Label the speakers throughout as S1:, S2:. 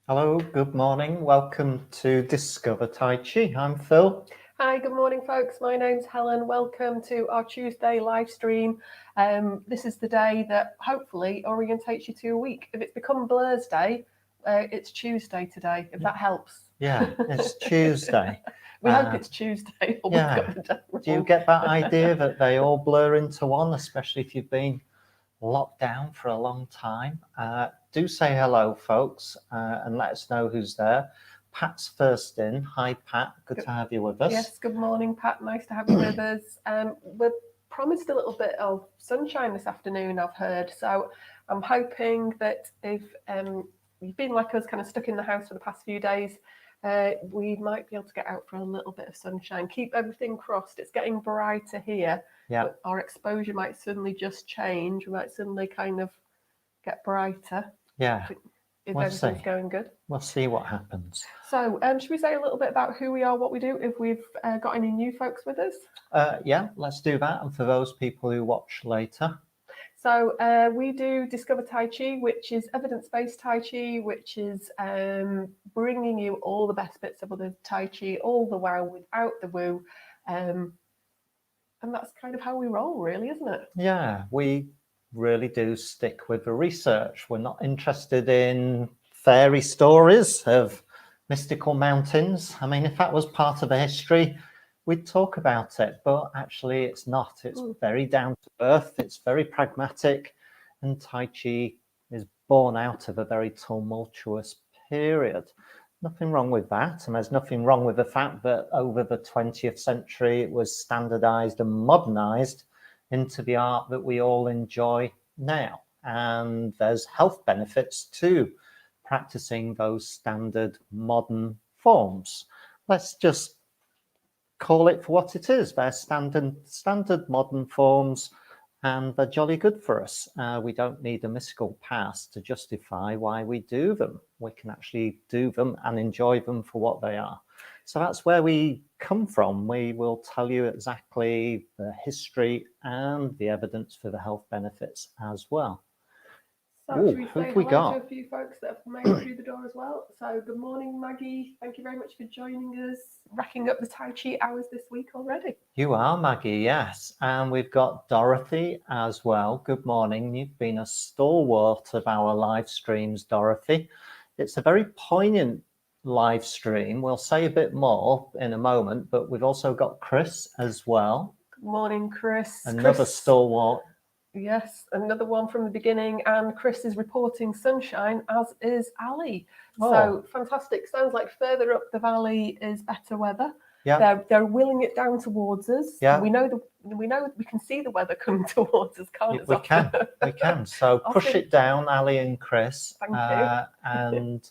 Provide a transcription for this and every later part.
S1: Hello, good morning. Welcome to Discover Tai Chi. I'm Phil.
S2: Hi, good morning, folks. My name's Helen. Welcome to our Tuesday live stream. This is the day that hopefully orientates you to a week. If it's become Blur's Day, it's Tuesday today, if that helps.
S1: Yeah, it's Tuesday.
S2: We hope it's Tuesday, or we've got the day wrong.
S1: Do you get that idea that they all blur into one, especially if you've been locked down for a long time? Do say hello, folks, and let us know who's there. Pat's first in. Hi, Pat. Good to have you with us.
S2: Yes, good morning, Pat. Nice to have you with us. We're promised a little bit of sunshine this afternoon, I've heard. So I'm hoping that if you've been like us, kind of stuck in the house for the past few days, we might be able to get out for a little bit of sunshine. Keep everything crossed. It's getting brighter here.
S1: Yeah.
S2: But our exposure might suddenly just change. We might suddenly kind of get brighter.
S1: Yeah.
S2: If
S1: We'll
S2: everything's
S1: see.
S2: going good.
S1: We'll see what happens.
S2: So, should we say a little bit about who we are, what we do, if we've got any new folks with us?
S1: Yeah, let's do that. And for those people who watch later.
S2: So we do Discover Tai Chi, which is evidence-based Tai Chi, which is bringing you all the best bits of the Tai Chi, all the wow without the woo. And that's kind of how we roll, really, isn't it?
S1: Yeah, we really do stick with the research. We're not interested in fairy stories of mystical mountains. I mean, if that was part of the history, we'd talk about it, but actually it's not. It's very down to earth, it's very pragmatic, and Tai Chi is born out of a very tumultuous period. Nothing wrong with that, and there's nothing wrong with the fact that over the 20th century it was standardized and modernized into the art that we all enjoy now. And there's health benefits to practicing those standard modern forms. Let's just call it for what it is. They're standard modern forms, and they're jolly good for us. We don't need a mystical past to justify why we do them. We can actually do them and enjoy them for what they are. So that's where we come from. We will tell you exactly the history and the evidence for the health benefits as well.
S2: So should we say hello to a few folks that have made it through the door as well? So good morning, Maggie. Thank you very much for joining us. Racking up the Tai Chi hours this week already.
S1: You are, Maggie, yes. And we've got Dorothy as well. Good morning. You've been a stalwart of our live streams, Dorothy. It's a very poignant live stream. We'll say a bit more in a moment, but we've also got Chris as well.
S2: Good morning, Chris.
S1: Another stalwart.
S2: Yes, another one from the beginning, and Chris is reporting sunshine, as is Ali. So fantastic. Sounds like further up the valley is better weather. Yeah, they're willing it down towards us. Yeah, we know we can see the weather coming towards us, can't we?
S1: We can. So push it down, Ali and Chris.
S2: Thank you.
S1: And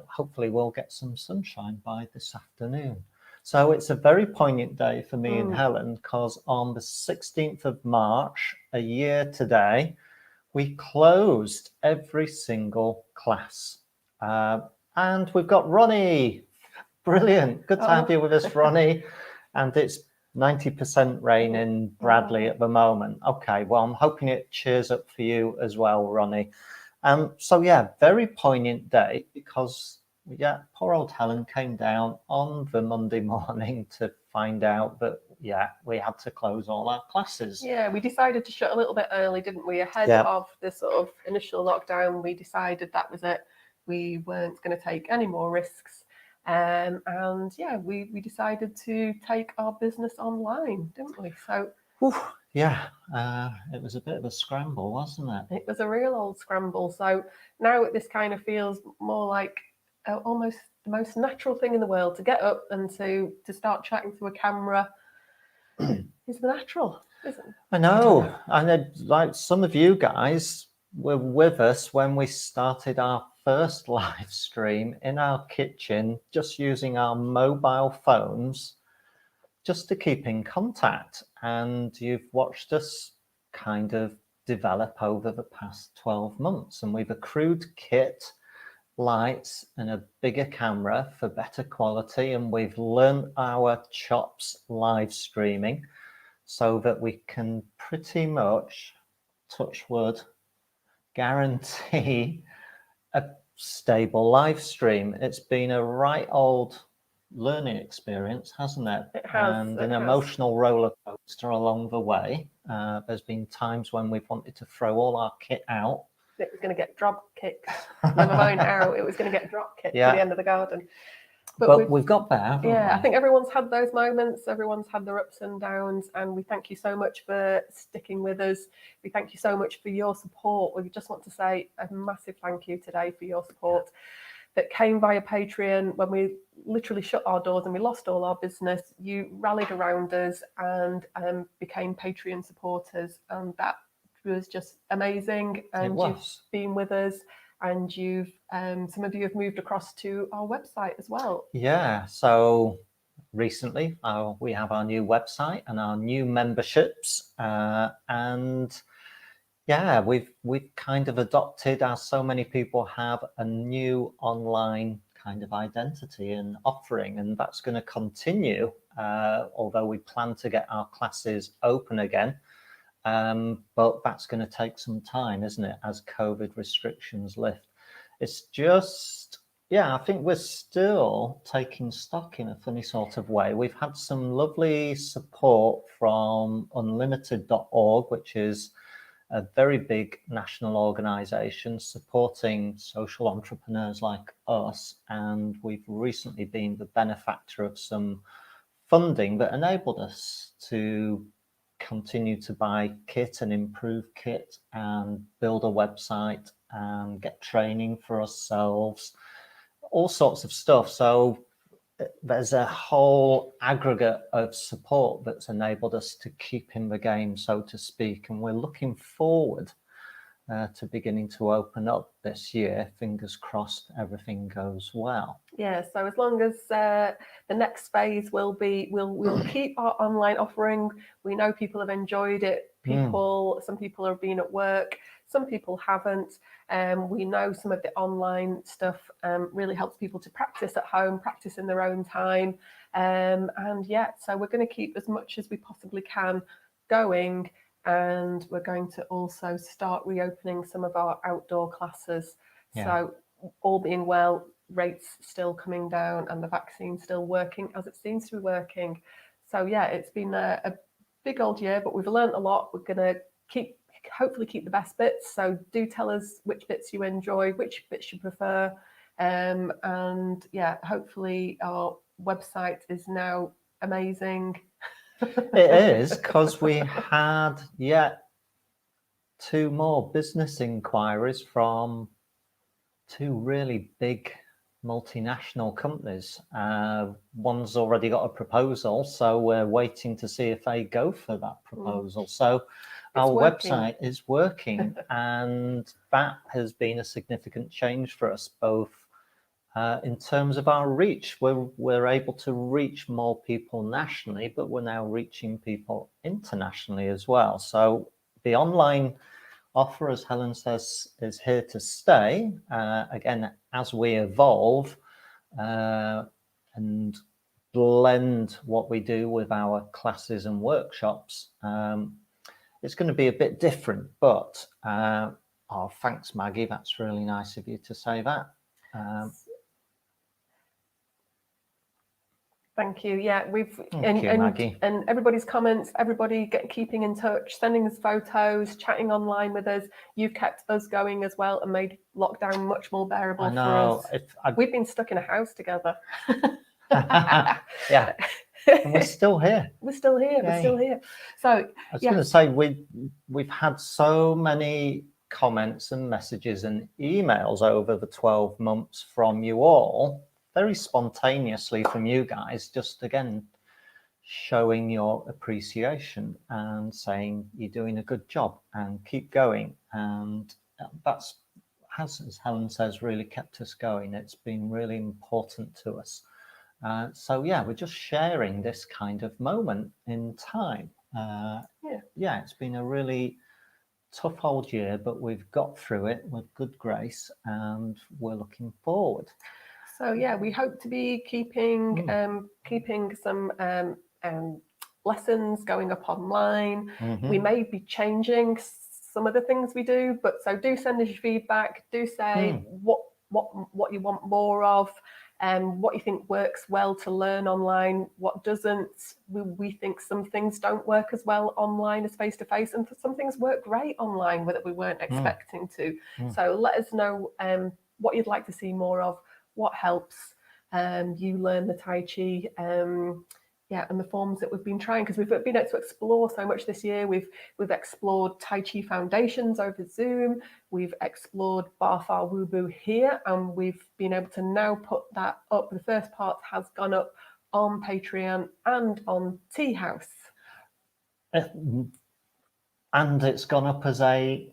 S1: hopefully we'll get some sunshine by this afternoon. So it's a very poignant day for me and Helen, because on the 16th of March, a year today, we closed every single class. And we've got Ronnie. Brilliant. Good to have you with us, Ronnie. And it's 90% rain in Bradley at the moment. Okay, well, I'm hoping it cheers up for you as well, Ronnie. So yeah, very poignant day, because yeah, poor old Helen came down on the Monday morning to find out that, yeah, we had to close all our classes.
S2: Yeah, we decided to shut a little bit early, didn't we? Ahead of the sort of initial lockdown, we decided that was it. We weren't going to take any more risks. And yeah, we decided to take our business online, didn't we? So
S1: yeah, it was a bit of a scramble, wasn't it?
S2: It was a real old scramble. So now this kind of feels more like almost the most natural thing in the world, to get up and to start chatting to a camera. Is the natural, isn't it?
S1: I know. And like some of you guys were with us when we started our first live stream in our kitchen, just using our mobile phones just to keep in contact. And you've watched us kind of develop over the past 12 months. And we've accrued kit, lights, and a bigger camera for better quality. And we've learned our chops live streaming so that we can pretty much, touch wood, guarantee a stable live stream. It's been a right old learning experience, hasn't it?
S2: It has.
S1: And
S2: it
S1: an
S2: has.
S1: emotional roller coaster along the way. There's been times when we've wanted to throw all our kit out.
S2: It was going to get drop kicked. Never mind how, it was going to get drop kicked
S1: Yeah.
S2: to the end of the garden.
S1: But we've got there, haven't we?
S2: I think everyone's had those moments. Everyone's had their ups and downs, and we thank you so much for sticking with us. We thank you so much for your support. We just want to say a massive thank you today for your support that came via Patreon when we literally shut our doors and we lost all our business. You rallied around us and became Patreon supporters, and that was just amazing. And you've been with us. And you've some of you have moved across to our website as well.
S1: Yeah, so recently we have our new website and our new memberships, and yeah, we've kind of adopted, as so many people have, a new online kind of identity and offering, and that's going to continue, although we plan to get our classes open again. But that's going to take some time, isn't it, as COVID restrictions lift? It's just, yeah, I think we're still taking stock in a funny sort of way. We've had some lovely support from unlimited.org, which is a very big national organisation supporting social entrepreneurs like us. And we've recently been the benefactor of some funding that enabled us to continue to buy kit and improve kit and build a website and get training for ourselves, all sorts of stuff. So there's a whole aggregate of support that's enabled us to keep in the game, so to speak. And we're looking forward to beginning to open up this year. Fingers crossed everything goes well.
S2: Yeah, so as long as the next phase will be, we'll keep our online offering. We know people have enjoyed it. Some people have been at work, some people haven't. We know some of the online stuff really helps people to practice at home, practice in their own time. And yeah, so we're going to keep as much as we possibly can going. And we're going to also start reopening some of our outdoor classes.
S1: Yeah.
S2: So all being well, rates still coming down and the vaccine still working as it seems to be working. So yeah, it's been a big old year, but we've learned a lot. We're going to hopefully keep the best bits. So do tell us which bits you enjoy, which bits you prefer. And yeah, hopefully our website is now amazing.
S1: It is, because we had yet 2 more business inquiries from 2 really big multinational companies. One's already got a proposal, so we're waiting to see if they go for that proposal. So our website is working, and that has been a significant change for us, both in terms of our reach. We're able to reach more people nationally, but we're now reaching people internationally as well. So the online offer, as Helen says, is here to stay. Again, as we evolve and blend what we do with our classes and workshops, it's going to be a bit different. But thanks, Maggie. That's really nice of you to say that.
S2: Thank you. Yeah,
S1: Maggie.
S2: And everybody's comments, everybody keeping in touch, sending us photos, chatting online with us. You've kept us going as well and made lockdown much more bearable for us. We've been stuck in a house together.
S1: Yeah, and we're still here.
S2: We're still here. Yay. We're still here. So
S1: I was going to say, we've had so many comments and messages and emails over the 12 months from you all, very spontaneously from you guys, just again showing your appreciation and saying you're doing a good job and keep going. And that's, as Helen says, really kept us going. It's been really important to us. So yeah, we're just sharing this kind of moment in time. Yeah, it's been a really tough old year, but we've got through it with good grace, and we're looking forward.
S2: So yeah, we hope to be keeping some lessons going up online. We may be changing some of the things we do, but so do send us your feedback. Do say what you want more of, what you think works well to learn online, what doesn't. We think some things don't work as well online as face to face, and some things work great online that we weren't expecting to. So let us know what you'd like to see more of, what helps you learn the Tai Chi. And the forms that we've been trying, because we've been able to explore so much this year. We've explored Tai Chi foundations over Zoom. We've explored Bafa Wubu here, and we've been able to now put that up. The first part has gone up on Patreon and on Tea House.
S1: And it's gone up as a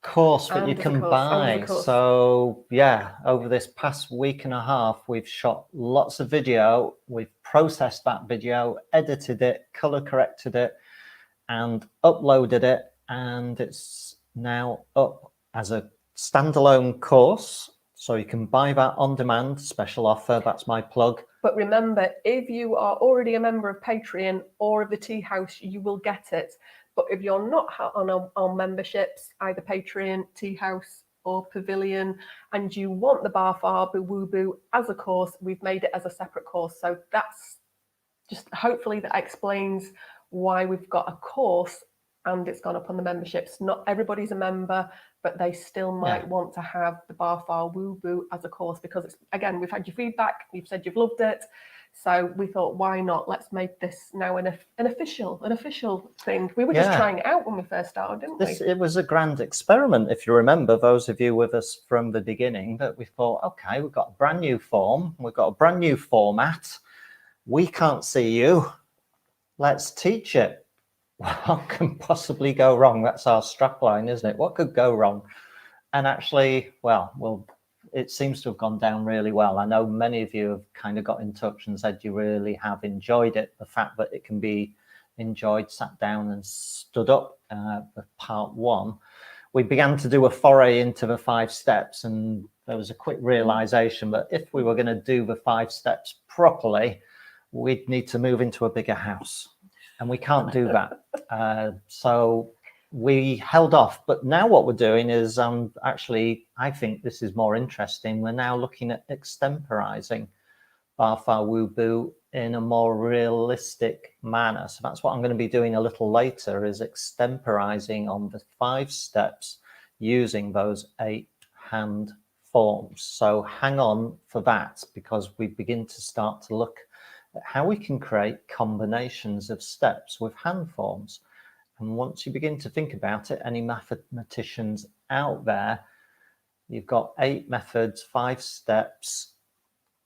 S1: course that you can buy. So yeah, over this past week and a half, we've shot lots of video, we've processed that video, edited it, color corrected it, and uploaded it, and it's now up as a standalone course. So you can buy that on demand, special offer, that's my plug.
S2: But remember, if you are already a member of Patreon or of the Tea House, you will get it. But if you're not on memberships, either Patreon, Tea House, or Pavilion, and you want the Bafa Wubu as a course, we've made it as a separate course. So that's just, hopefully that explains why we've got a course and it's gone up on the memberships. Not everybody's a member, but they still might want to have the Bafa Wubu as a course, because it's, again, we've had your feedback, you've said you've loved it. So we thought, why not? Let's make this now an official thing. We were just trying it out when we first started, didn't we?
S1: It was a grand experiment, if you remember, those of you with us from the beginning, that we thought, okay, we've got a brand new form, we've got a brand new format, we can't see you, let's teach it. What can possibly go wrong? That's our strapline, isn't it? What could go wrong? And actually, well, it seems to have gone down really well. I know many of you have kind of got in touch and said you really have enjoyed it. The fact that it can be enjoyed, sat down and stood up for part one. We began to do a foray into the 5 steps, and there was a quick realization that if we were going to do the 5 steps properly, we'd need to move into a bigger house, and we can't do that. So we held off, but now what we're doing is actually, I think this is more interesting. We're now looking at extemporizing Bafa Wubu in a more realistic manner. So that's what I'm going to be doing a little later, is extemporizing on the 5 steps using those 8 hand forms. So hang on for that, because we begin to start to look at how we can create combinations of steps with hand forms. And once you begin to think about it, any mathematicians out there, you've got 8 methods, 5 steps.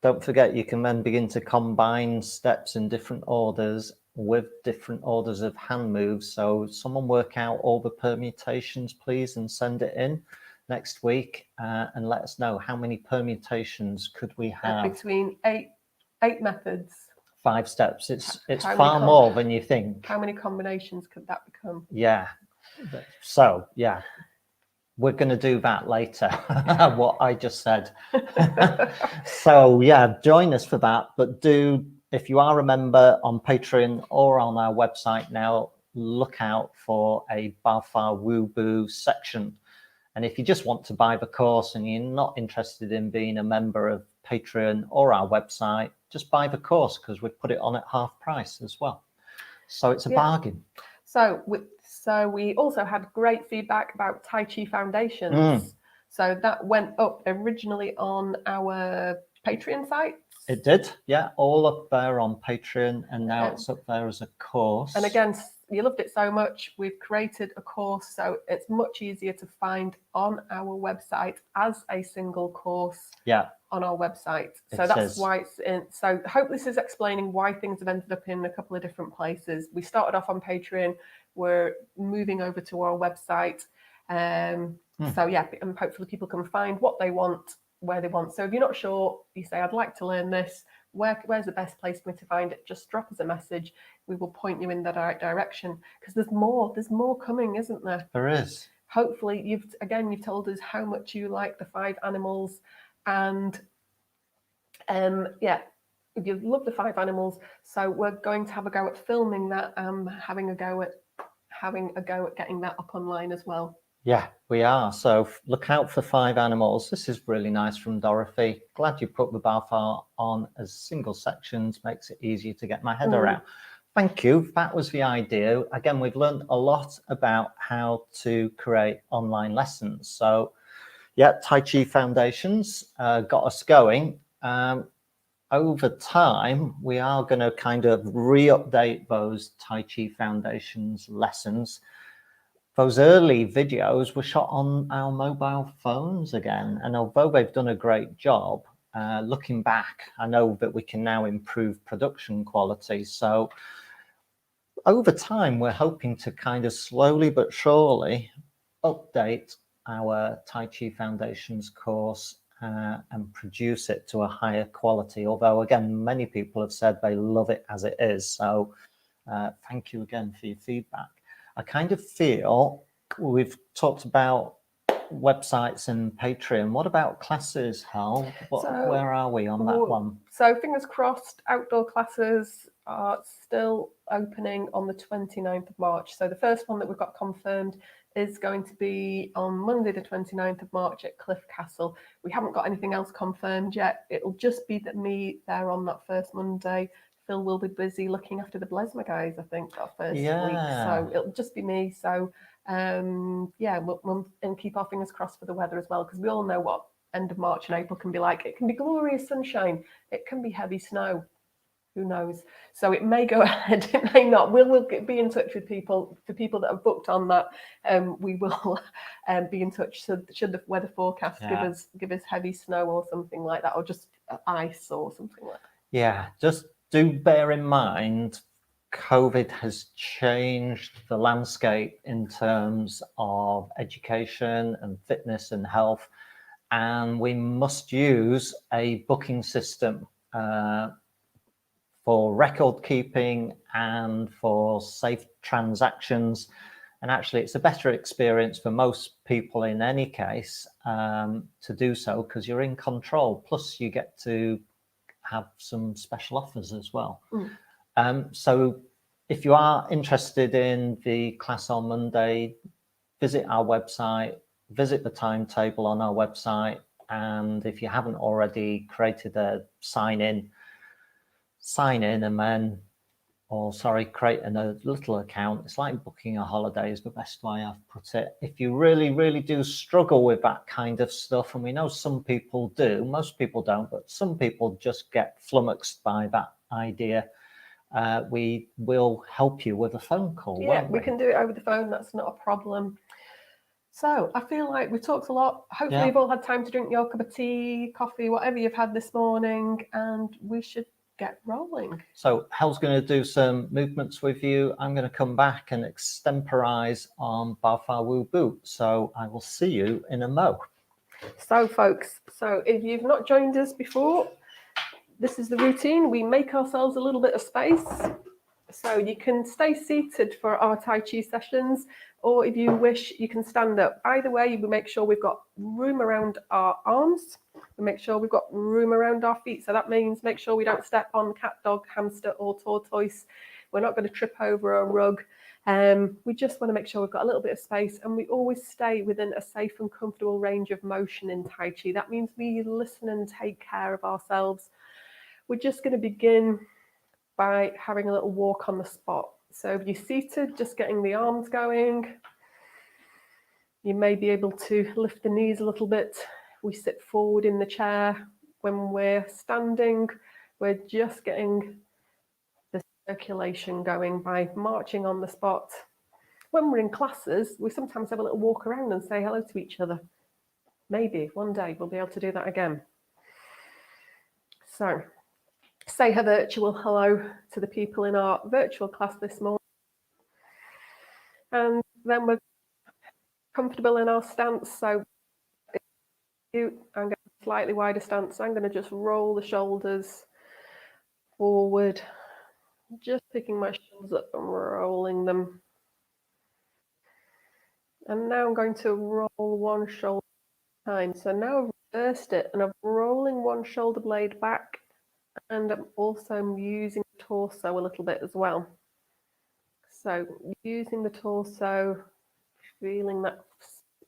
S1: Don't forget, you can then begin to combine steps in different orders with different orders of hand moves. So someone work out all the permutations, please, and send it in next week, and let us know how many permutations could we have.
S2: Between eight methods.
S1: 5 steps. It's far more than you think.
S2: How many combinations could that become?
S1: Yeah. So yeah, we're going to do that later. What I just said. So yeah, join us for that. But if you are a member on Patreon or on our website now, look out for a Bafa Wubu section. And if you just want to buy the course and you're not interested in being a member of Patreon or our website, just buy the course, because we've put it on at half price as well. So it's a bargain.
S2: So we also had great feedback about Tai Chi foundations. So that went up originally on our Patreon site.
S1: It did, yeah, all up there on Patreon, and now it's up there as a course.
S2: And again, you loved it so much, we've created a course, so it's much easier to find on our website as a single course. Yeah. On our website. So that's why it's in. So I hope this is explaining why things have ended up in a couple of different places. We started off on Patreon, we're moving over to our website. So yeah, and hopefully people can find what they want, where they want. So if you're not sure, you say, I'd like to learn this, where's the best place for me to find it? Just drop us a message. We will point you in the right direction, because there's more coming, isn't there?
S1: There is.
S2: Hopefully you've told us how much you like the 5 animals. And if you love the 5 animals, so we're going to have a go at filming that, having a go at getting that up online as well.
S1: Yeah, we are. So look out for 5 animals. This is really nice from Dorothy. Glad you put the Bafa on as single sections, makes it easier to get my head around. Thank you. That was the idea. Again, we've learned a lot about how to create online lessons. So yeah, Tai Chi Foundations got us going. Over time, we are going to kind of re-update those Tai Chi Foundations lessons. Those early videos were shot on our mobile phones again. And although they've done a great job, looking back, I know that we can now improve production quality. So over time, we're hoping to kind of slowly but surely update our Tai Chi Foundations course and produce it to a higher quality. Although, again, many people have said they love it as it is. So thank you again for your feedback. I kind of feel we've talked about websites and Patreon. What about classes, Hal? Where are we on that one?
S2: So fingers crossed, outdoor classes are still opening on the 29th of March. So the first one that we've got confirmed is going to be on Monday, the 29th of March at Cliff Castle. We haven't got anything else confirmed yet. It'll just be that me there on that first Monday. Phil will be busy looking after the Blesma guys, I think, that first week. So it'll just be me. So yeah, we'll and keep our fingers crossed for the weather as well, because we all know what end of March and April can be like. It can be glorious sunshine. It can be heavy snow. Who knows? So it may go ahead, it may not. We'll be in touch with people. For people that have booked on that, we will be in touch. So should the weather forecast give us heavy snow or something like that, or just ice or something like that.
S1: Yeah, just do bear in mind, COVID has changed the landscape in terms of education and fitness and health, and we must use a booking system for record keeping and for safe transactions. And actually, it's a better experience for most people in any case to do so, because you're in control. Plus, you get to have some special offers as well. So if you are interested in the class on Monday, visit our website, visit the timetable on our website. And if you haven't already created a sign in and then, create a little account. It's like booking a holiday is the best way I've put it. If you really, really do struggle with that kind of stuff, and we know some people do, most people don't, but some people just get flummoxed by that idea, we will help you with a phone call.
S2: Yeah, we can do it over the phone. That's not a problem. So I feel like we talked a lot. Hopefully you've all had time to drink your cup of tea, coffee, whatever you've had this morning, and we should get rolling.
S1: So Hel's going to do some movements with you. I'm going to come back and extemporize on Bafa Wubu. So I will see you in a mo.
S2: So folks, if you've not joined us before, this is the routine. We make ourselves a little bit of space. So you can stay seated for our Tai Chi sessions, or if you wish, you can stand up. Either way, we make sure we've got room around our arms. We make sure we've got room around our feet. So that means make sure we don't step on cat, dog, hamster, or tortoise. We're not going to trip over a rug. We just want to make sure we've got a little bit of space, and we always stay within a safe and comfortable range of motion in Tai Chi. That means we listen and take care of ourselves. We're just going to begin by having a little walk on the spot. So if you're seated, just getting the arms going. You may be able to lift the knees a little bit. We sit forward in the chair. When we're standing, we're just getting the circulation going by marching on the spot. When we're in classes, we sometimes have a little walk around and say hello to each other. Maybe one day we'll be able to do that again. So say a virtual hello to the people in our virtual class this morning. And then we're comfortable in our stance. So I'm going to slightly wider stance. I'm going to just roll the shoulders forward, just picking my shoulders up and rolling them. And now I'm going to roll one shoulder at a time. So now I've reversed it and I'm rolling one shoulder blade back, and I'm also using the torso a little bit as well. So using the torso, feeling that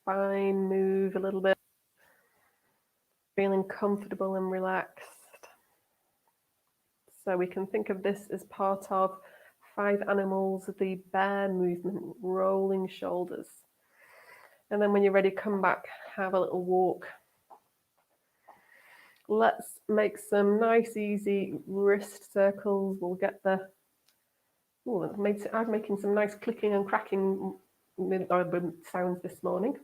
S2: spine move a little bit, feeling comfortable and relaxed. So we can think of this as part of 5 animals, the bear movement, rolling shoulders. And then when you're ready, come back, have a little walk. Let's make some nice, easy wrist circles. We'll get the, I'm making some nice clicking and cracking sounds this morning.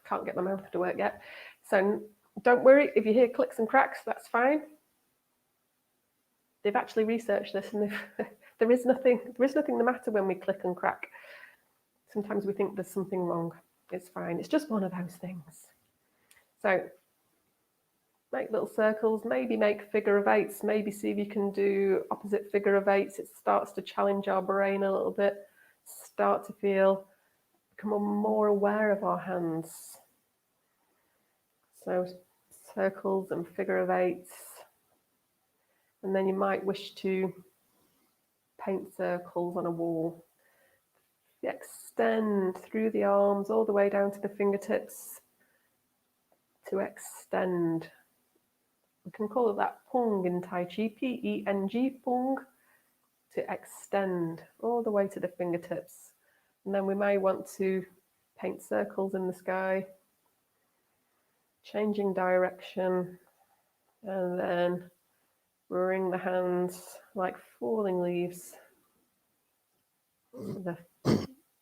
S2: Can't get my mouth to work yet. So don't worry, if you hear clicks and cracks, that's fine. They've actually researched this, and there is nothing the matter when we click and crack. Sometimes we think there's something wrong. It's fine. It's just one of those things. So make little circles, maybe make figure of 8s, maybe see if you can do opposite figure of 8s. It starts to challenge our brain a little bit, start to become more aware of our hands. So circles and figure of 8s. And then you might wish to paint circles on a wall. You extend through the arms all the way down to the fingertips to extend. We can call it that pung in Tai Chi, P-E-N-G, pung, to extend all the way to the fingertips. And then we may want to paint circles in the sky, changing direction, and then bring the hands like falling leaves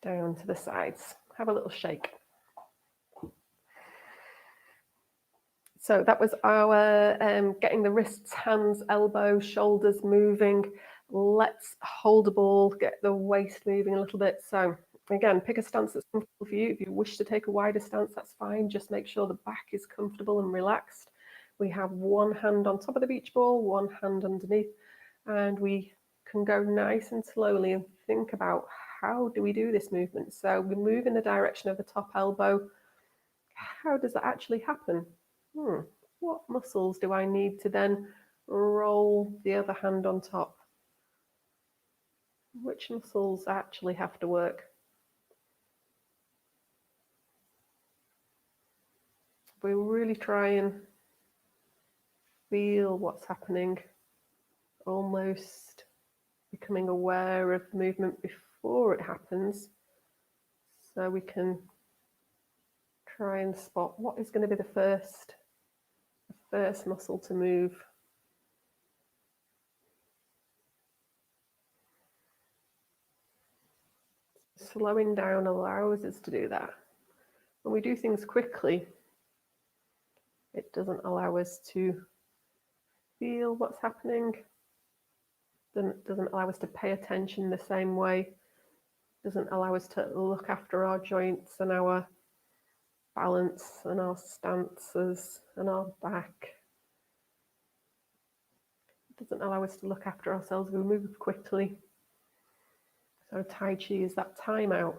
S2: down to the sides. Have a little shake. So that was our getting the wrists, hands, elbows, shoulders moving. Let's hold a ball, get the waist moving a little bit. So again, pick a stance that's comfortable for you. If you wish to take a wider stance, that's fine. Just make sure the back is comfortable and relaxed. We have one hand on top of the beach ball, one hand underneath, and we can go nice and slowly and think about how do we do this movement. So we move in the direction of the top elbow. How does that actually happen? What muscles do I need to then roll the other hand on top? Which muscles actually have to work? We really try and feel what's happening, almost becoming aware of the movement before it happens, so we can try and spot what is going to be the first muscle to move. Slowing down allows us to do that. When we do things quickly, it doesn't allow us to feel what's happening, doesn't allow us to pay attention the same way, doesn't allow us to look after our joints and our balance and our stances and our back. It doesn't allow us to look after ourselves. We move quickly. So Tai Chi is that timeout.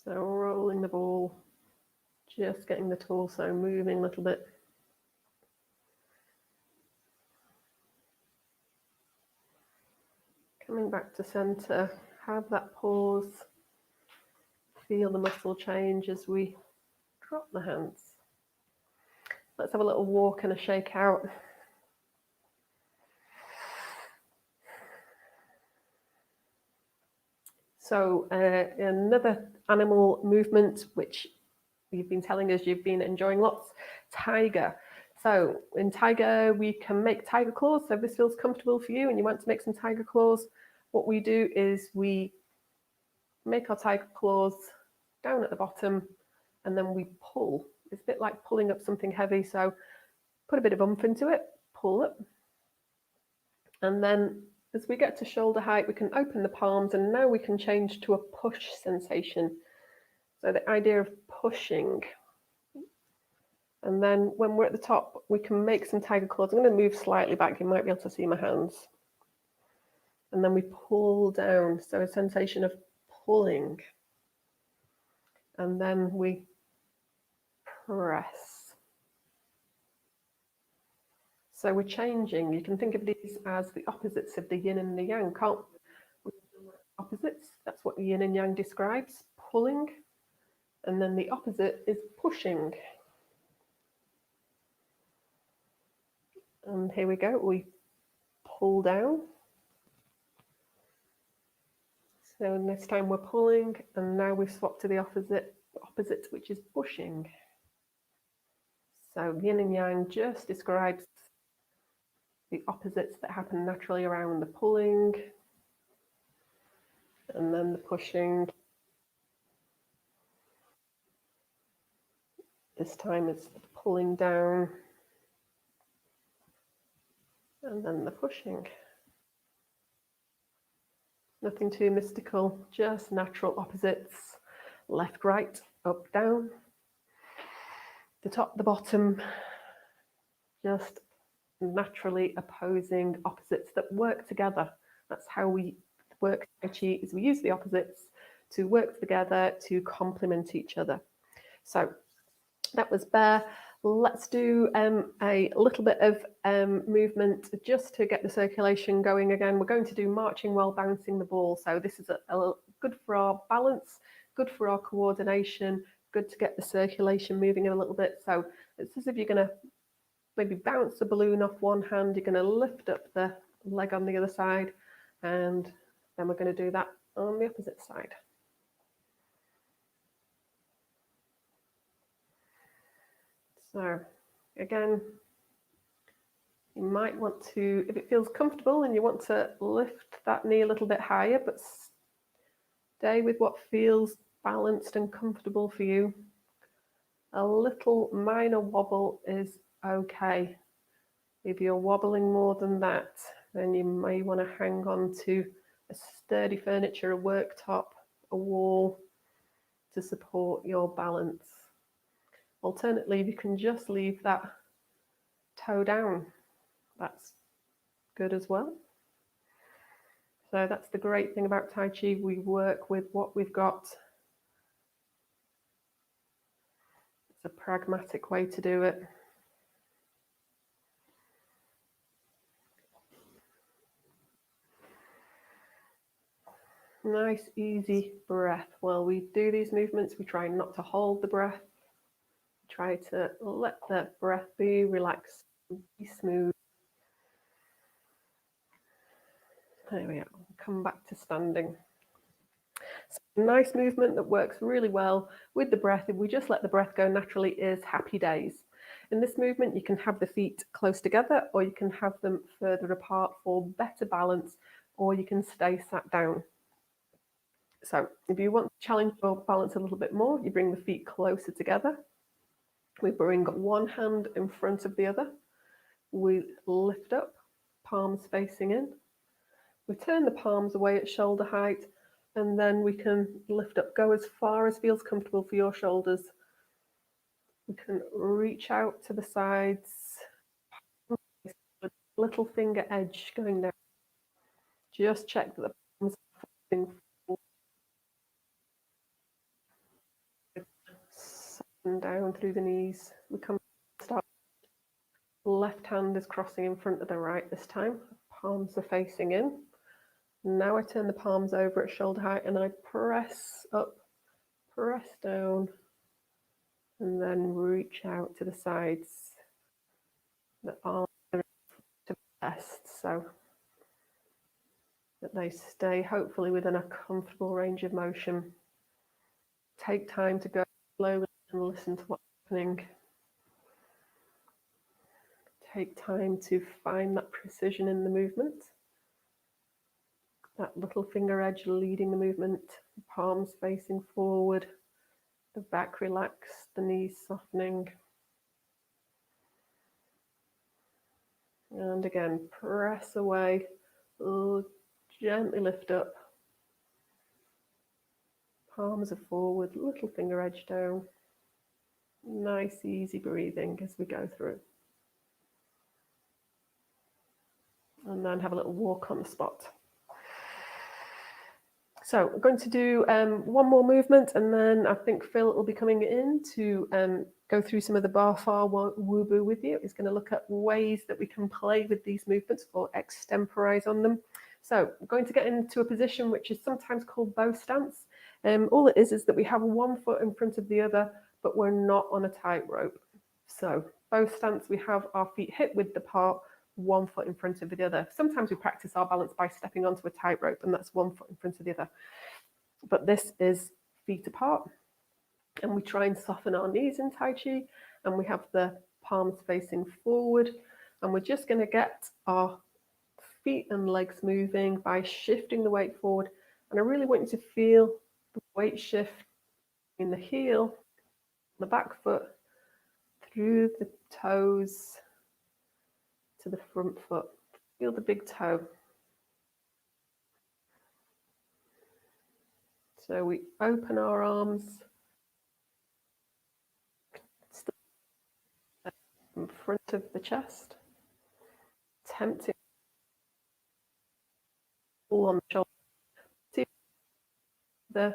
S2: So rolling the ball, just getting the torso moving a little bit. Coming back to center, have that pause. Feel the muscle change as we drop the hands. Let's have a little walk and a shake out. So another animal movement, which you've been telling us you've been enjoying lots, tiger. So in tiger, we can make tiger claws. So if this feels comfortable for you and you want to make some tiger claws, what we do is we make our tiger claws down at the bottom and then we pull. It's a bit like pulling up something heavy. So put a bit of oomph into it, pull it. And then as we get to shoulder height, we can open the palms, and now we can change to a push sensation. So the idea of pushing. And then when we're at the top, we can make some tiger claws. I'm going to move slightly back. You might be able to see my hands. And then we pull down. So a sensation of pulling. And then we press. So we're changing. You can think of these as the opposites of the yin and the yang. We opposites. That's what yin and yang describes, pulling. And then the opposite is pushing. And here we go, we pull down. So this time we're pulling, and now we've swapped to the opposite, which is pushing. So yin and yang just describes the opposites that happen naturally around the pulling and then the pushing. This time it's pulling down and then the pushing. Nothing too mystical, just natural opposites. Left, right, up, down. The top, the bottom, just naturally opposing opposites that work together. That's how we work Tai Chi, is we use the opposites to work together to complement each other. So that was bear. Let's do a little bit of movement just to get the circulation going again. We're going to do marching while bouncing the ball. So this is a good for our balance, good for our coordination, good to get the circulation moving a little bit. So it's as if you're going to maybe bounce the balloon off one hand, you're going to lift up the leg on the other side, and then we're going to do that on the opposite side. So again, you might want to, if it feels comfortable and you want to lift that knee a little bit higher, but stay with what feels balanced and comfortable for you. A little minor wobble is okay. If you're wobbling more than that, then you may want to hang on to a sturdy furniture, a worktop, a wall to support your balance. Alternatively, you can just leave that toe down. That's good as well. So that's the great thing about Tai Chi. We work with what we've got. It's a pragmatic way to do it. Nice, easy breath. While we do these movements, we try not to hold the breath. Try to let the breath be relaxed, be smooth. There we go. Come back to standing. So nice movement that works really well with the breath. If we just let the breath go naturally, is happy days. In this movement, you can have the feet close together, or you can have them further apart for better balance, or you can stay sat down. So if you want to challenge your balance a little bit more, you bring the feet closer together. We bring one hand in front of the other. We lift up, palms facing in. We turn the palms away at shoulder height, and then we can lift up, go as far as feels comfortable for your shoulders. We can reach out to the sides, little finger edge going down. Just check that the palms are facing forward. Soften down through the knees. We come start. Left hand is crossing in front of the right this time. Palms are facing in. Now I turn the palms over at shoulder height and I press up, press down, and then reach out to the sides. The arms are to best, so that they stay hopefully within a comfortable range of motion. Take time to go slowly and listen to what's happening. Take time to find that precision in the movement. That little finger edge leading the movement, palms facing forward, the back relaxed, the knees softening. And again, press away, gently lift up. Palms are forward, little finger edge down. Nice, easy breathing as we go through. And then have a little walk on the spot. So we're going to do one more movement, and then I think Phil will be coming in to go through some of the Bafa Wubu with you. He's going to look at ways that we can play with these movements or extemporize on them. So we're going to get into a position which is sometimes called bow stance. All it is that we have one foot in front of the other, but we're not on a tightrope. So bow stance, we have our feet hip width apart, one foot in front of the other. Sometimes we practice our balance by stepping onto a tightrope, and that's one foot in front of the other. But this is feet apart, and we try and soften our knees in Tai Chi, and we have the palms facing forward, and we're just going to get our feet and legs moving by shifting the weight forward. And I really want you to feel the weight shift in the heel, the back foot, through the toes to the front foot. Feel the big toe. So we open our arms in front of the chest, tempting pull on the shoulder. See the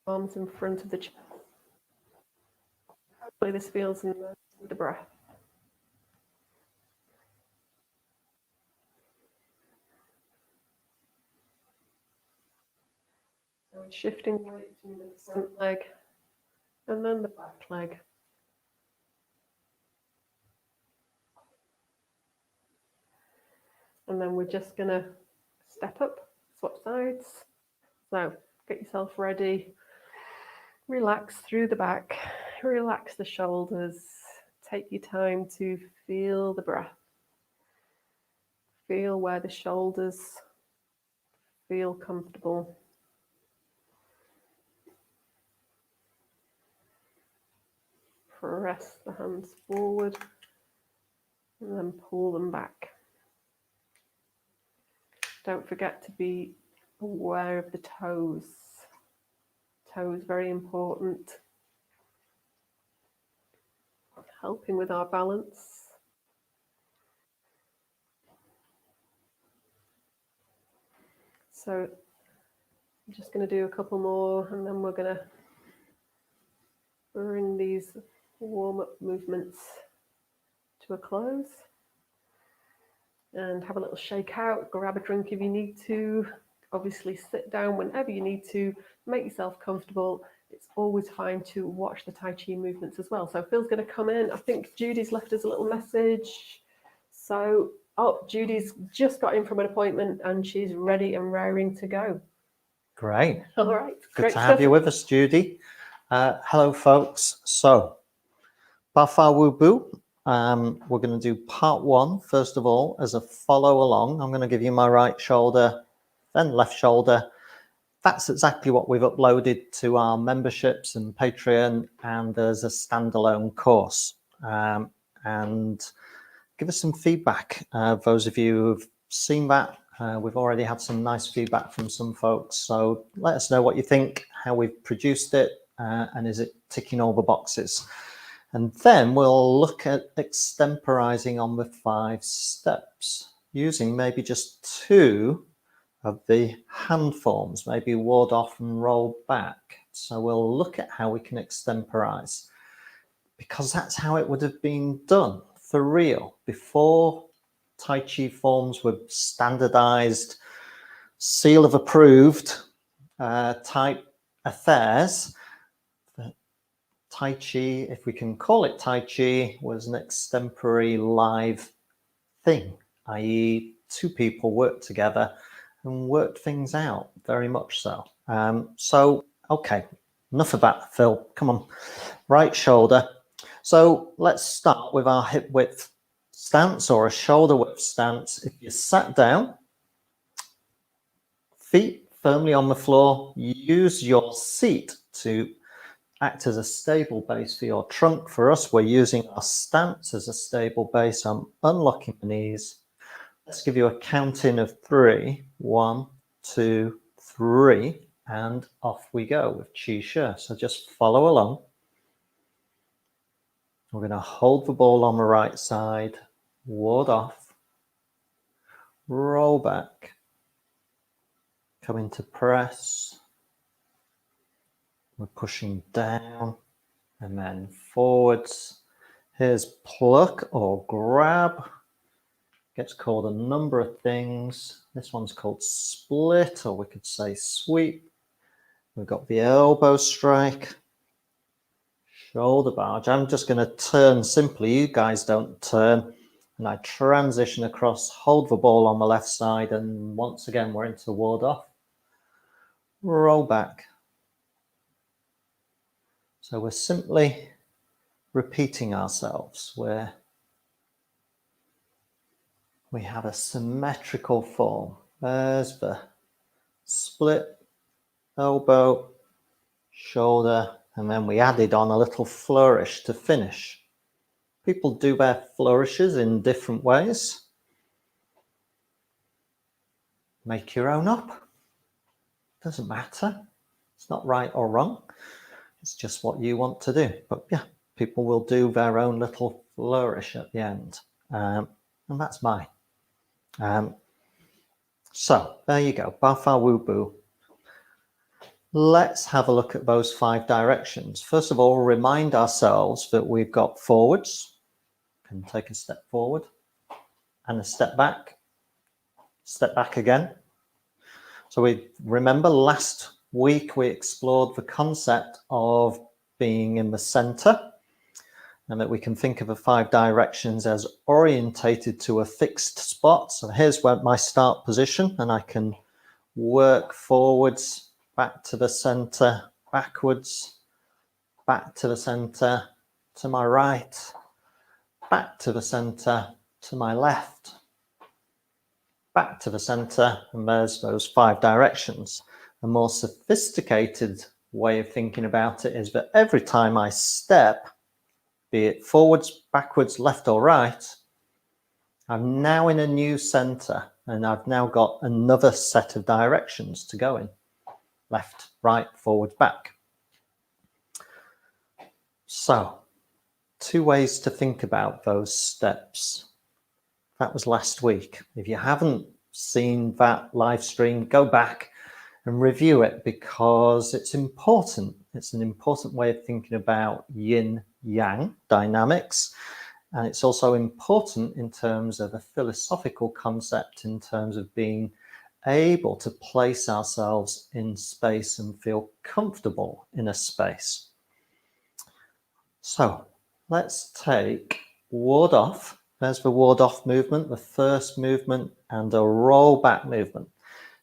S2: arms in front of the chest. Hopefully this feels in the breath. So we're shifting the weight between the front leg and then the back leg. And then we're just going to step up, swap sides. So get yourself ready. Relax through the back. Relax the shoulders. Take your time to feel the breath. Feel where the shoulders feel comfortable. Press the hands forward and then pull them back. Don't forget to be aware of the toes. Toes very important. Helping with our balance. So I'm just going to do a couple more and then we're going to bring these warm-up movements to a close. And have a little shake out, grab a drink if you need to. Obviously sit down whenever you need to, make yourself comfortable. It's always fine to watch the Tai Chi movements as well. So Phil's going to come in. I think Judy's left us a little message. So, Judy's just got in from an appointment and she's ready and raring to go.
S1: Great.
S2: All right.
S1: Good to have you with us, Judy. Hello, folks. So, Bafa Wubu. We're going to do part one, first of all, as a follow along. I'm going to give you my right shoulder, then left shoulder. That's exactly what we've uploaded to our memberships and Patreon, and there's a standalone course. And give us some feedback. Those of you who've seen that, we've already had some nice feedback from some folks. So let us know what you think, how we've produced it, and is it ticking all the boxes. And then we'll look at extemporizing on the 5 steps, using maybe just 2 of the hand forms, maybe ward off and roll back. So we'll look at how we can extemporize, because that's how it would have been done for real before Tai Chi forms were standardized, seal of approved type affairs. Tai Chi, if we can call it Tai Chi, was an extempore live thing, i.e. 2 people worked together and worked things out, very much so. Okay, enough of that, Phil. Come on, right shoulder. So let's start with our hip width stance or a shoulder width stance. If you sat down, feet firmly on the floor, use your seat to act as a stable base for your trunk. For us, we're using our stance as a stable base. I'm unlocking the knees. Let's give you a count in of 3. 1, 2, 3, and off we go with Qi Shi. So just follow along. We're going to hold the ball on the right side, ward off, roll back, come into press. We're pushing down and then forwards. Here's pluck or grab. gets called a number of things. This one's called split, or we could say sweep. We've got the elbow strike, shoulder barge. I'm just going to turn simply. You guys don't turn. And I transition across, hold the ball on the left side, and once again, we're into ward off. Roll back. So we're simply repeating ourselves where we have a symmetrical form. There's the split, elbow, shoulder, and then we added on a little flourish to finish. People do their flourishes in different ways. Make your own up. Doesn't matter. It's not right or wrong. It's just what you want to do. But yeah, people will do their own little flourish at the end. And that's mine. So there you go. Bafa Wubu. Let's have a look at those 5 directions. First of all, remind ourselves that we've got forwards. Can take a step forward and a step back again. So we remember last week we explored the concept of being in the center, and that we can think of the 5 directions as orientated to a fixed spot. So here's where my start position, and I can work forwards, back to the center, backwards, back to the center, to my right, back to the center, to my left, back to the center, and there's those 5 directions. A more sophisticated way of thinking about it is that every time I step, be it forwards, backwards, left or right, I'm now in a new center, and I've now got another set of directions to go in. Left, right, forward, back. So, 2 ways to think about those steps. That was last week. If you haven't seen that live stream, go back and review it, because it's important. It's an important way of thinking about yin-yang dynamics. And it's also important in terms of a philosophical concept, in terms of being able to place ourselves in space and feel comfortable in a space. So let's take ward off. There's the ward off movement, the first movement, and a roll back movement.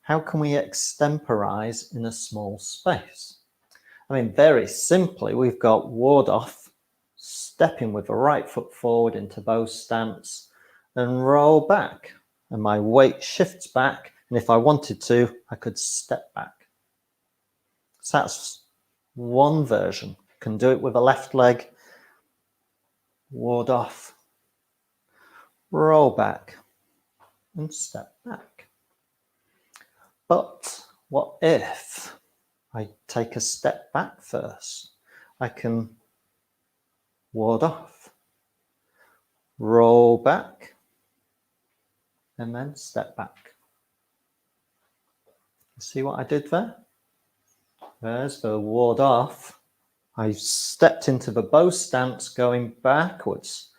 S1: How can we extemporize in a small space? I mean, very simply, we've got ward off, stepping with the right foot forward into bow stance, and roll back. And my weight shifts back, and if I wanted to, I could step back. So that's one version. Can do it with a left leg, ward off, roll back, and step back. But what if I take a step back first? I can ward off, roll back, and then step back. See what I did there? There's the ward off. I stepped into the bow stance going backwards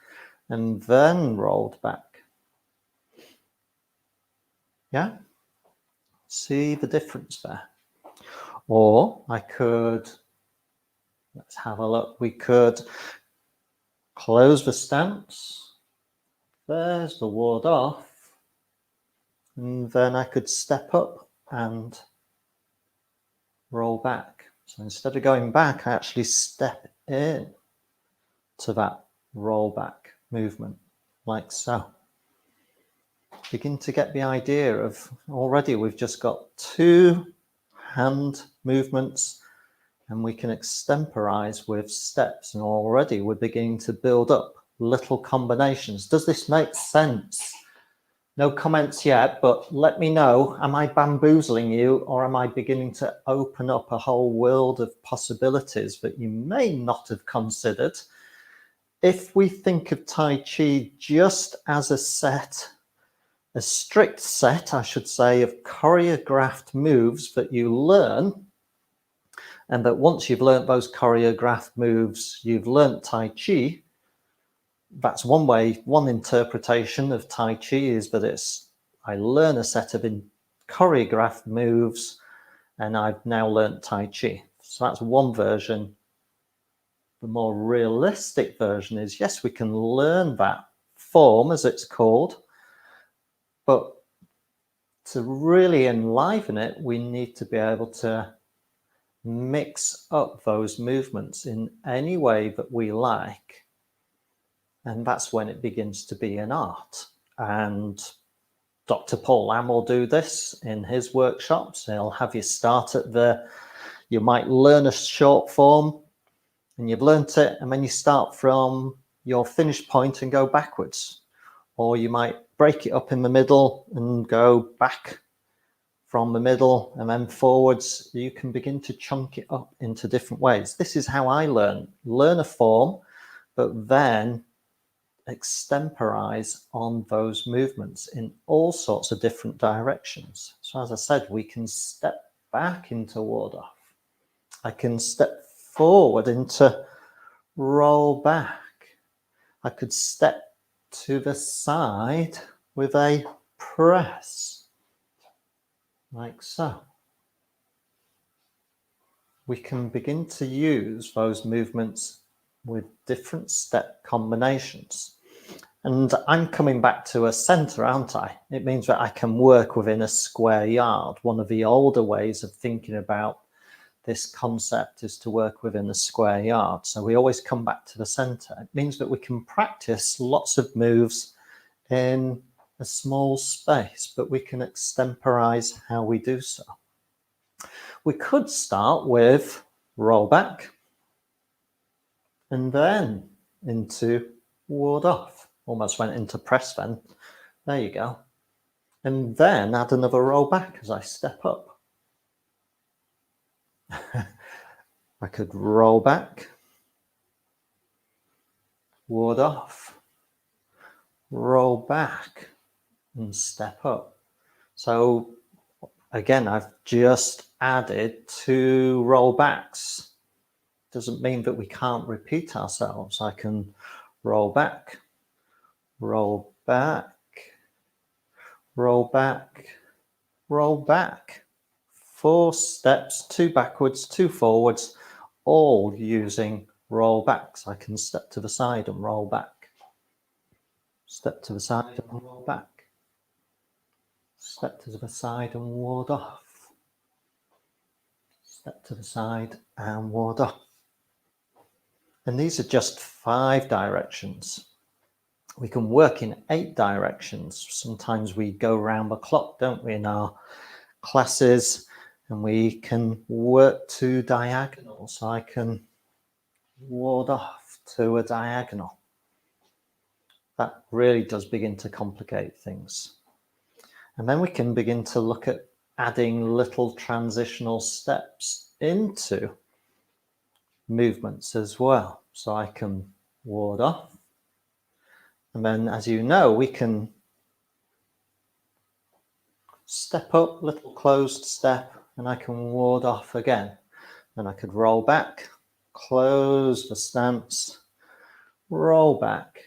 S1: and then rolled back. Yeah? See the difference there? Or I could, let's have a look, we could close the stance. There's the ward off. And then I could step up and roll back. So instead of going back, I actually step in to that roll back movement, like so. Begin to get the idea of already we've just got 2 hand movements, and we can extemporize with steps, and already we're beginning to build up little combinations. Does this make sense? No comments yet, but let me know. Am I bamboozling you, or am I beginning to open up a whole world of possibilities that you may not have considered? If we think of Tai Chi just as a strict set, I should say, of choreographed moves that you learn, and that once you've learnt those choreographed moves, you've learnt Tai Chi, that's one way, one interpretation of Tai Chi is that I learn a set of choreographed moves and I've now learnt Tai Chi. So that's one version. The more realistic version is, yes, we can learn that form, as it's called, but to really enliven it, we need to be able to mix up those movements in any way that we like. And that's when it begins to be an art. And Dr. Paul Lamb will do this in his workshops. He'll have you start at you might learn a short form and you've learnt it, and then you start from your finish point and go backwards. Or you might break it up in the middle and go back from the middle and then forwards. You can begin to chunk it up into different ways. This is how I learn a form, but then extemporize on those movements in all sorts of different directions. So as I said, we can step back into ward off. I can step forward into roll back. I could step to the side with a press, like so. We can begin to use those movements with different step combinations. And I'm coming back to a center, aren't I? It means that I can work within a square yard. One of the older ways of thinking about this concept is to work within a square yard. So we always come back to the center. It means that we can practice lots of moves in a small space, but we can extemporize how we do so. We could start with roll back and then into ward off. Almost went into press then. There you go. And then add another roll back as I step up. I could roll back, ward off, roll back and step up. So again, I've just added 2 roll backs. Doesn't mean that we can't repeat ourselves. I can roll back, roll back, roll back, roll back. 4 steps, 2 backwards, 2 forwards, all using roll backs. I can step to the side and roll back. Step to the side and roll back. Step to the side and ward off. Step to the side and ward off. And these are just 5 directions. We can work in 8 directions. Sometimes we go round the clock, don't we, in our classes, and we can work to diagonals. So I can ward off to a diagonal. That really does begin to complicate things. And then we can begin to look at adding little transitional steps into movements as well. So I can ward off. And then, as you know, we can step up, little closed step, and I can ward off again. Then I could roll back, close the stance, roll back,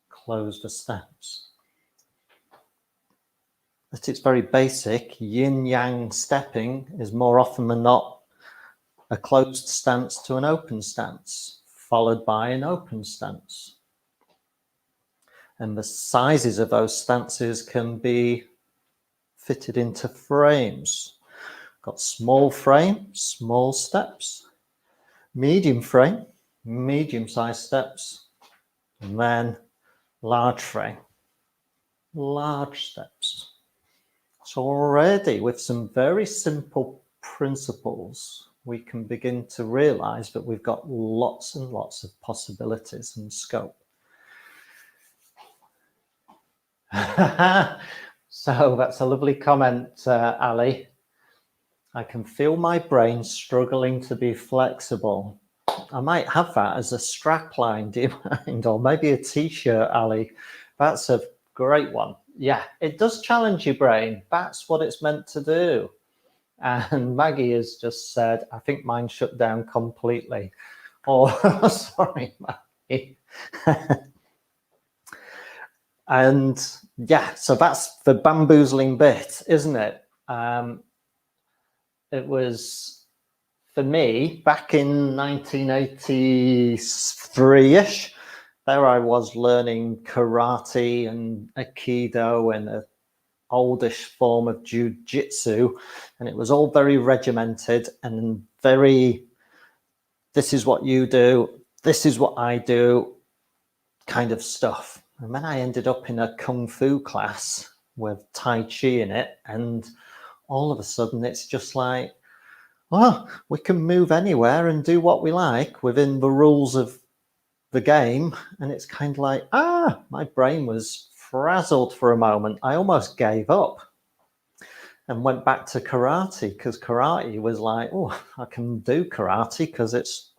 S1: close the stance. At its very basic, yin-yang stepping is more often than not a closed stance to an open stance, followed by an open stance. And the sizes of those stances can be fitted into frames. Got small frame, small steps, medium frame, medium-sized steps, and then large frame, large steps. So already with some very simple principles, we can begin to realize that we've got lots and lots of possibilities and scope. So that's a lovely comment, Ali. I can feel my brain struggling to be flexible. I might have that as a strapline, do you mind? Or maybe a t-shirt, Ali. That's a great one. Yeah, it does challenge your brain. That's what it's meant to do. And Maggie has just said, I think mine shut down completely. Oh, sorry, Maggie. And yeah, so that's the bamboozling bit, isn't it? It was, for me, back in 1983-ish, there I was learning karate and aikido and a oldish form of jiu-jitsu, and it was all very regimented and very, this is what you do, this is what I do kind of stuff. And then I ended up in a kung fu class with Tai Chi in it, and all of a sudden it's just like, well, we can move anywhere and do what we like within the rules of the game. And it's kind of like, my brain was frazzled for a moment. I almost gave up and went back to karate, because karate was like, oh, I can do karate because it's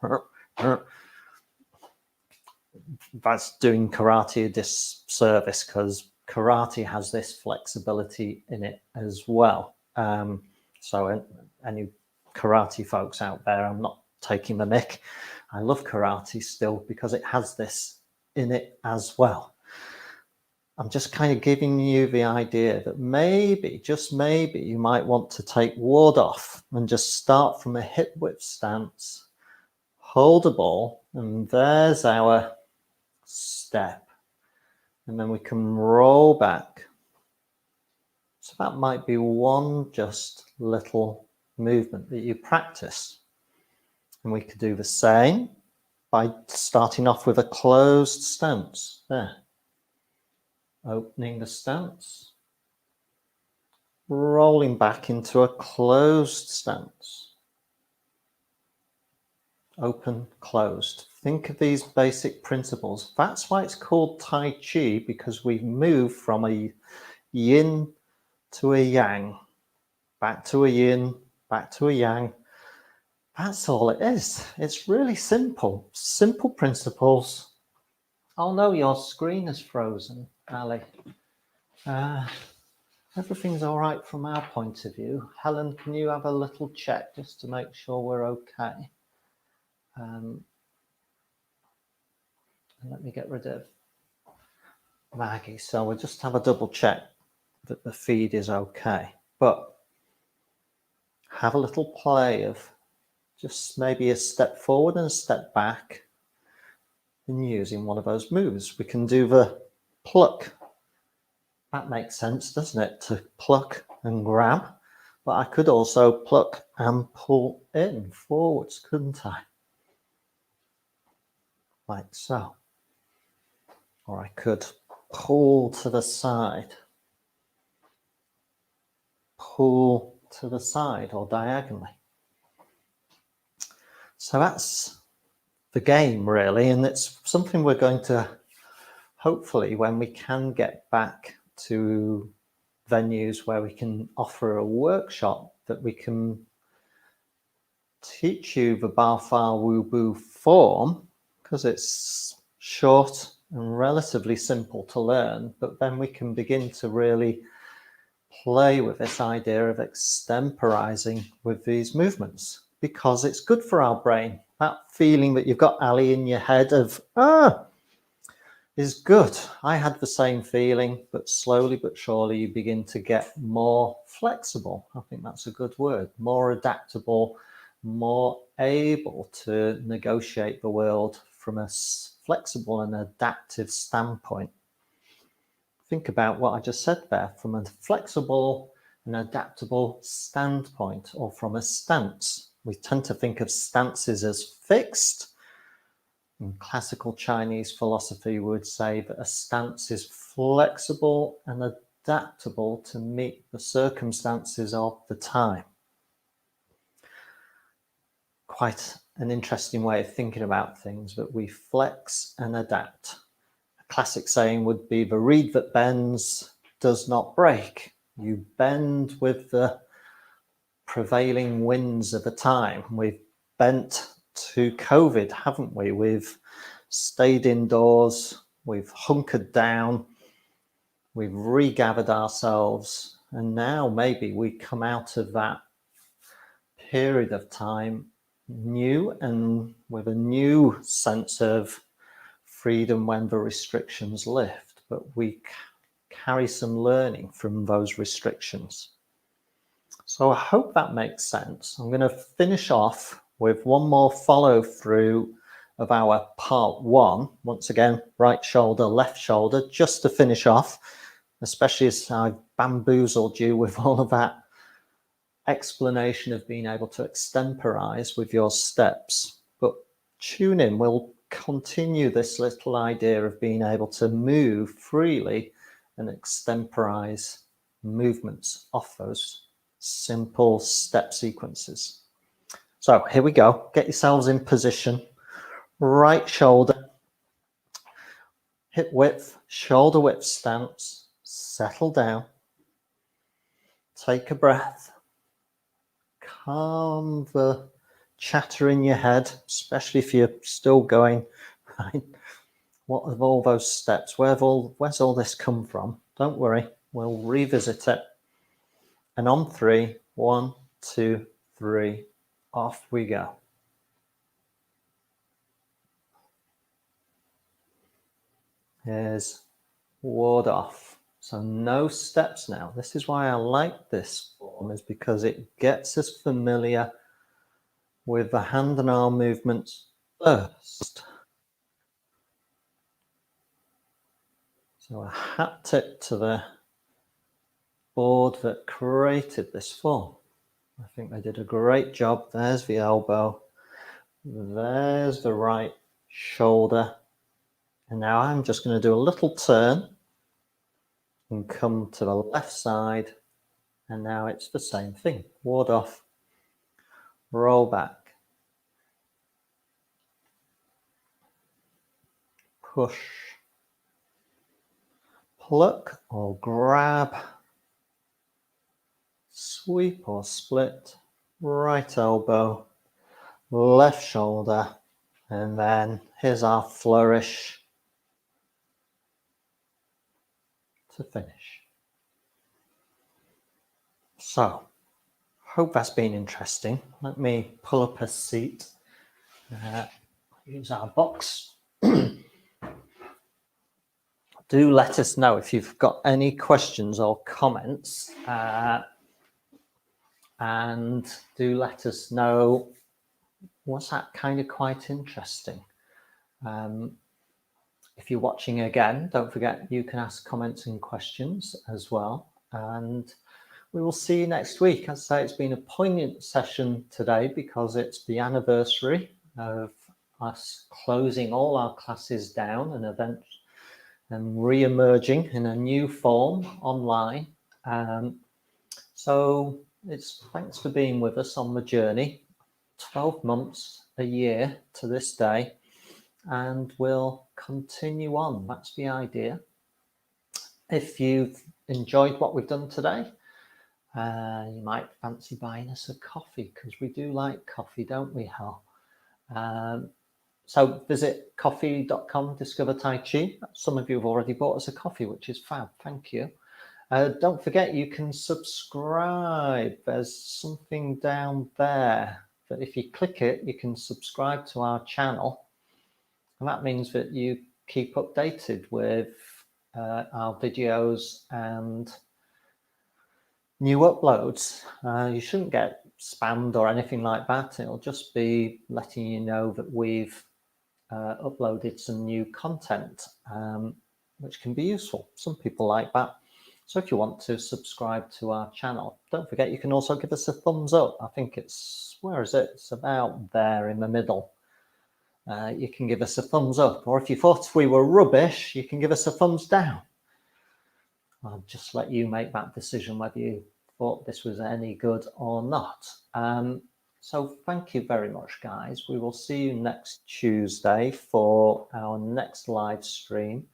S1: that's doing karate a disservice, because karate has this flexibility in it as well. So any karate folks out there, I'm not taking the mick. I love karate still because it has this in it as well. I'm just kind of giving you the idea that maybe, just maybe, you might want to take ward off and just start from a hip width stance, hold a ball, and there's our step. And then we can roll back. So that might be one just little movement that you practice. And we could do the same by starting off with a closed stance. There. Opening the stance. Rolling back into a closed stance. Open, closed. Think of these basic principles. That's why it's called Tai Chi, because we move from a yin to a yang, back to a yin, back to a yang. That's all it is. It's really simple. Simple principles. Oh no, your screen is frozen, Ali. Everything's all right from our point of view. Helen, can you have a little check just to make sure we're okay? And let me get rid of Maggie. So we'll just have a double check that the feed is okay. But have a little play of just maybe a step forward and a step back in using one of those moves. We can do the pluck. That makes sense, doesn't it? To pluck and grab. But I could also pluck and pull in forwards, couldn't I? Like so. Or I could pull to the side. Pull to the side or diagonally. So that's the game, really. And it's something we're going to, hopefully, when we can get back to venues where we can offer a workshop, that we can teach you the Bafa Wubu form, because it's short and relatively simple to learn, but then we can begin to really play with this idea of extemporizing with these movements, because it's good for our brain. That feeling that you've got Ali in your head of, is good. I had the same feeling, but slowly but surely you begin to get more flexible. I think that's a good word. More adaptable, more able to negotiate the world from a flexible and adaptive standpoint. Think about what I just said there, from a flexible and adaptable standpoint, or from a stance. We tend to think of stances as fixed. In classical Chinese philosophy, we would say that a stance is flexible and adaptable to meet the circumstances of the time. Quite an interesting way of thinking about things, that we flex and adapt. A classic saying would be, the reed that bends does not break. You bend with the prevailing winds of the time. We've bent to COVID, haven't we? We've stayed indoors, we've hunkered down, we've regathered ourselves, and now maybe we come out of that period of time new and with a new sense of freedom when the restrictions lift. but we carry some learning from those restrictions. So I hope that makes sense. I'm going to finish off with one more follow through of our part 1. Once again, right shoulder, left shoulder, just to finish off, especially as I bamboozled you with all of that explanation of being able to extemporize with your steps. But tune in, we'll continue this little idea of being able to move freely and extemporize movements off those simple step sequences. So here we go. Get yourselves in position. Right shoulder, hip width, shoulder width stance. Settle down. Take a breath. Calm the chatter in your head, especially if you're still going, right? What of all those steps? Where's all this come from? Don't worry, we'll revisit it. And on 3, 1, 2, 3, off we go. Here's ward off. So no steps now. This is why I like this form, is because it gets us familiar with the hand and arm movements first. So a hat tip to the board that created this form. I think they did a great job. There's the elbow. There's the right shoulder. And now I'm just going to do a little turn and come to the left side. And now it's the same thing. Ward off, roll back, push, pluck or grab, sweep or split, right elbow, left shoulder, and then here's our flourish to finish. So, hope that's been interesting. Let me pull up a seat. Use our box. Do let us know if you've got any questions or comments, and do let us know, was that kind of quite interesting? If you're watching again, don't forget you can ask comments and questions as well. And we will see you next week. As I say, it's been a poignant session today because it's the anniversary of us closing all our classes down and events and re-emerging in a new form online. So it's thanks for being with us on the journey. 12 months, a year to this day, and we'll continue on. That's the idea. If you've enjoyed what we've done today, you might fancy buying us a coffee, because we do like coffee, don't we, Hal? So visit coffee.com, discover Tai Chi. Some of you have already bought us a coffee, which is fab. Thank you. Don't forget you can subscribe. There's something down there that if you click it, you can subscribe to our channel. And that means that you keep updated with our videos and new uploads. You shouldn't get spammed or anything like that. It'll just be letting you know that we've uploaded some new content, which can be useful. Some people like that. So if you want to subscribe to our channel, don't forget you can also give us a thumbs up. I think it's, where is it? It's about there in the middle. You can give us a thumbs up, or if you thought we were rubbish, you can give us a thumbs down. I'll just let you make that decision whether you thought this was any good or not. So thank you very much, guys. We will see you next Tuesday for our next live stream.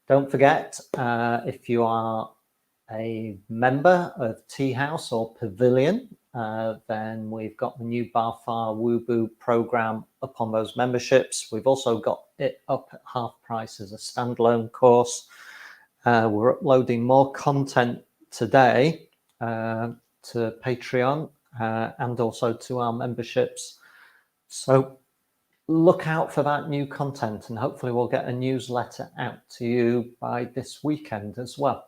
S1: Don't forget, if you are a member of Tea House or Pavilion, then we've got the new Bafa Wubu program up on those memberships. We've also got it up at half price as a standalone course. We're uploading more content today to Patreon and also to our memberships. So look out for that new content, and hopefully we'll get a newsletter out to you by this weekend as well.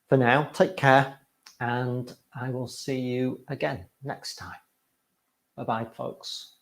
S1: For now, take care, and I will see you again next time. Bye-bye, folks.